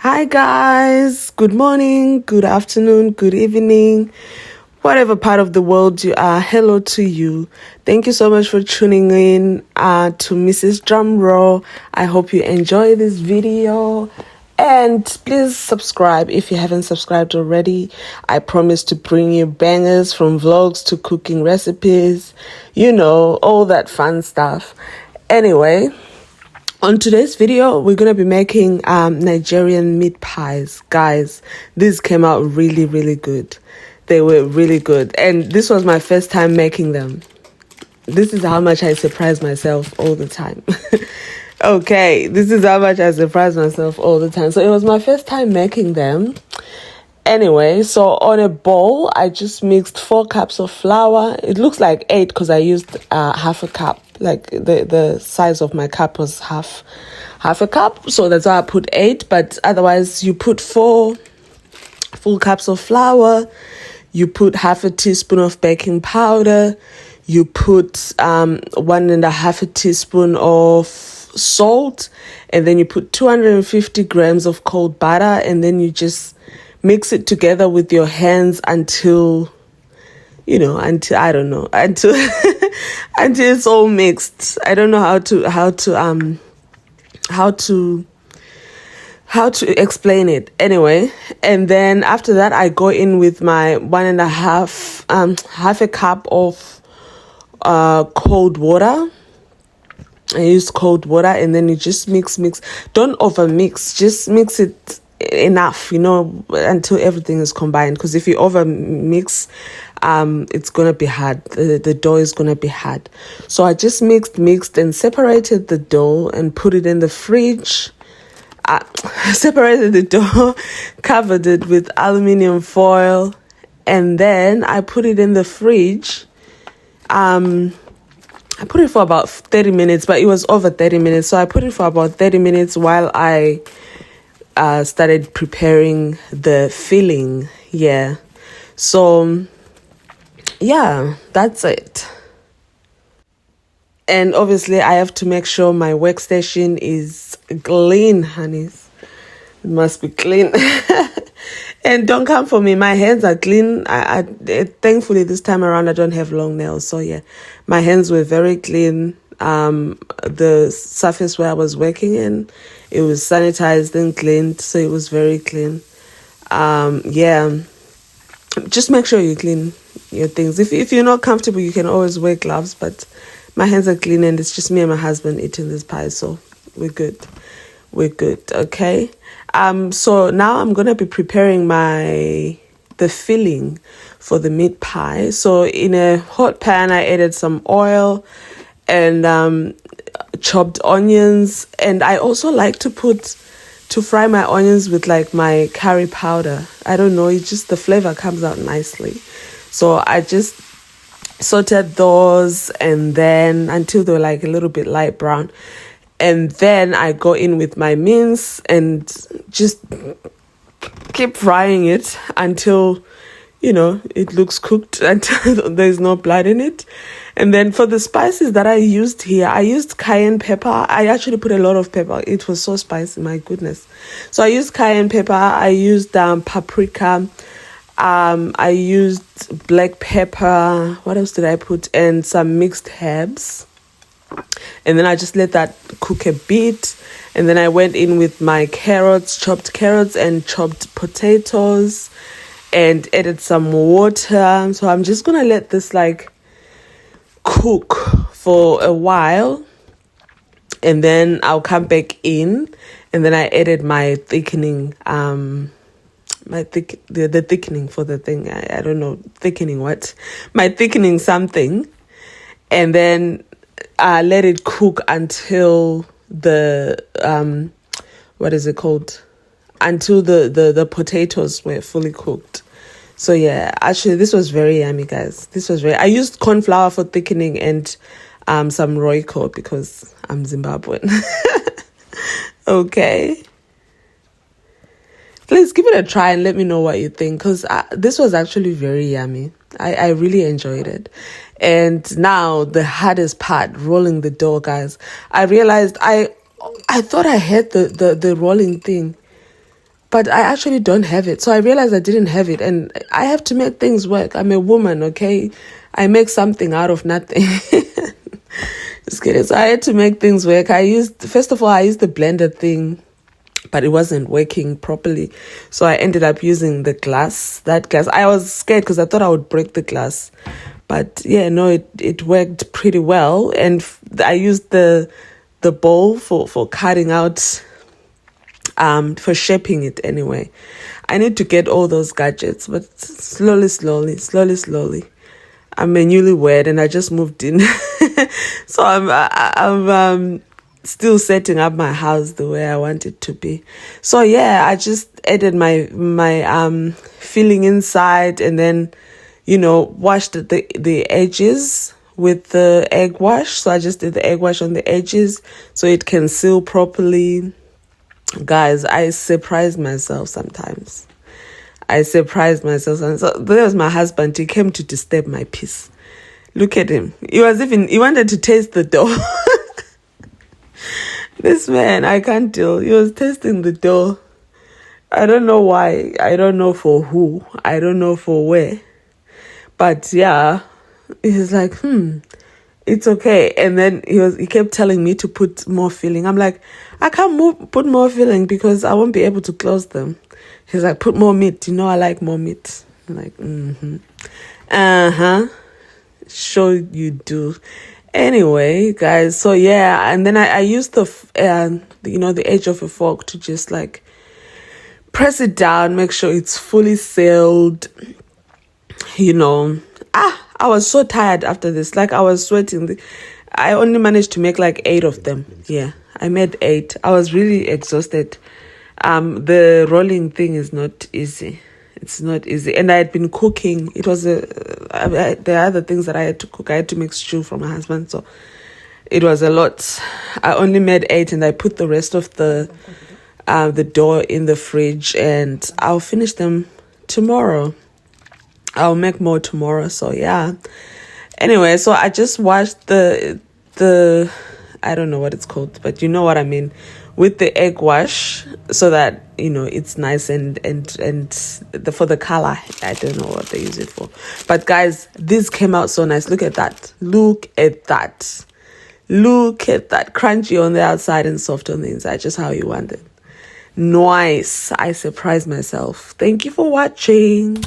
Hi guys, good morning, good afternoon, good evening, whatever part of the world you are. Hello to you. Thank you so much for tuning in to Mrs. Duamroh. I hope you enjoy this video. And please subscribe if you haven't subscribed already. I promise to bring you bangers from vlogs to cooking recipes, all that fun stuff. Anyway, on today's video, we're going to be making Nigerian meat pies. Guys, these came out really, really good. They were really good. And this was my first time making them. This is how much I surprise myself all the time. Okay, this is how much I surprise myself all the time. So it was my first time making them. Anyway, so on a bowl, I just mixed 4 cups of flour. It looks like 8 because I used half a cup. Like the size of my cup was half a cup. So that's why I put 8. But otherwise, you put 4 full cups of flour. You put half a teaspoon of baking powder. You put 1.5 teaspoon of salt. And then you put 250 grams of cold butter. And then you just mix it together with your hands until until it's all mixed. I don't know how to explain it. Anyway, and then after that, I go in with my half a cup of cold water. I use cold water, and then you just mix. Don't over mix. Just mix it enough, until everything is combined. Because if you over mix, it's gonna be hard. The dough is gonna be hard. So I just mixed and separated the dough and put it in the fridge. Separated the dough, covered it with aluminium foil, and then I put it in the fridge. I put it for about 30 minutes, but it was over 30 minutes. So I put it for about 30 minutes while I started preparing the filling. Yeah. So, yeah, that's it. And obviously, I have to make sure my workstation is clean, honeys. It must be clean. And don't come for me. My hands are clean. Thankfully, this time around, I don't have long nails. So, yeah, my hands were very clean. The surface where I was working in, it was sanitized and cleaned. So, it was very clean. Yeah. Just make sure you clean your things. If you're not comfortable, you can always wear gloves. But my hands are clean, and it's just me and my husband eating this pie. So, we're good. Okay. So now I'm gonna be preparing the filling for the meat pie. So in a hot pan, I added some oil and chopped onions, and I also like to fry my onions with like my curry powder. I don't know, it's just the flavor comes out nicely. So I just sauteed those, and then until they're like a little bit light brown. And then I go in with my mince and just keep frying it until, it looks cooked, until there's no blood in it. And then for the spices that I used here, I used cayenne pepper. I actually put a lot of pepper. It was so spicy, my goodness. So I used cayenne pepper. I used paprika. I used black pepper. What else did I put? And some mixed herbs. And then I just let that cook a bit. And then I went in with my chopped carrots and chopped potatoes, and added some water. So I'm just going to let this like cook for a while. And then I'll come back in. And then I added my thickening, the thickening for the thing. I don't know, thickening what? My thickening something. And then let it cook until the what is it called? Until the potatoes were fully cooked. So yeah, actually this was very yummy, guys. I used corn flour for thickening and some Royco because I'm Zimbabwean. Okay. Please give it a try and let me know what you think, because this was actually very yummy. I really enjoyed it. And now the hardest part, rolling the dough, guys. I realized I thought I had the rolling thing. but I actually don't have it. So I realized I didn't have it, and I have to make things work. I'm a woman, okay? I make something out of nothing. Just kidding. So I had to make things work. First of all, I used the blender thing, but it wasn't working properly. So I ended up using that glass. I was scared because I thought I would break the glass. But yeah, no, it worked pretty well. And I used the bowl for cutting out, for shaping it anyway. I need to get all those gadgets, but slowly. I'm a newlywed and I just moved in. So I'm still setting up my house the way I want it to be. So yeah, I just added my filling inside, and then, washed the edges with the egg wash. So I just did the egg wash on the edges so it can seal properly. Guys, I surprise myself sometimes. So there was my husband. He came to disturb my peace. Look at him. He wanted to taste the dough. This man, I can't deal. He was tasting the dough. I don't know why. I don't know for who. I don't know for where. But yeah, he's like, it's okay. And then he kept telling me to put more filling. I'm like, I can't put more filling because I won't be able to close them. He's like, put more meat. I like more meat. I'm like, sure you do. Anyway, guys, so yeah, and then I used the edge of a fork to just like press it down, make sure it's fully sealed. I was so tired after this. Like, I was sweating. I only managed to make like 8 of them. Yeah, I made 8. I was really exhausted. The rolling thing is not easy. It's not easy. And I had been cooking. It was there are other things that I had to cook. I had to make stew for my husband. So it was a lot. I only made 8, and I put the rest of the dough in the fridge, and I'll finish them tomorrow. I'll make more tomorrow. So yeah. Anyway, so I just washed the I don't know what it's called, but you know what I mean, with the egg wash, so that it's nice and for the color. I don't know what they use it for, but guys, this came out so nice. Look at that. Crunchy on the outside and soft on the inside, just how you want it. Nice. I surprised myself. Thank you for watching.